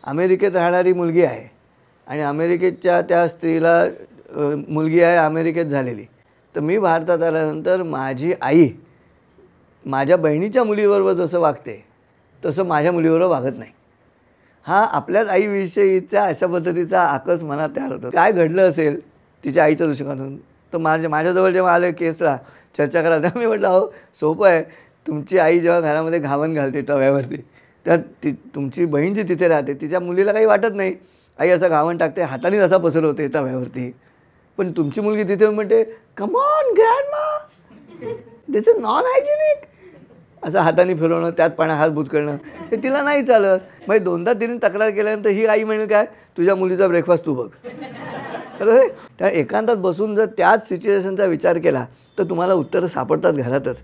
अमेरिकेत राहणारी मुलगी आहे आणि अमेरिकेच्या त्या स्त्रीला मुलगी आहे अमेरिकेत झालेली, तर मी भारतात आल्यानंतर माझी आई माझ्या बहिणीच्या मुलीबरोबर जसं वागते तसं माझ्या मुलीबरोबर वागत नाही. हा आपल्याच आईविषयीचा अशा पद्धतीचा आकस मनात तयार होतो. काय घडलं असेल तिच्या आईच्या दृष्टिकोनातून, तर माझ्याजवळ जेव्हा आले केसला चर्चा करायला, तेव्हा मी म्हटलं अहो सोपं आहे, तुमची आई जेव्हा घरामध्ये घावन घालते तव्यावरती, तर तुमची बहीण जी तिथे राहते तिच्या मुलीला काही वाटत नाही, आई असं घावन टाकते हाताने असा पसरवते तव्यावरती, पण तुमची मुलगी तिथे म्हणते come on grandma this is non hygienic, असं हाताने फिरवणं, त्यात पाण्यात हात बुचकळणं, हे तिला नाही चालत. मग दोनदा तिने तक्रार केल्यानंतर ही आई म्हणेल काय, तुझ्या मुलीचा ब्रेकफास्ट तू बघ. बरोबर. त्या एकांतात बसून जर त्याच सिच्युएशनचा विचार केला तर तुम्हाला उत्तरं सापडतात घरातच.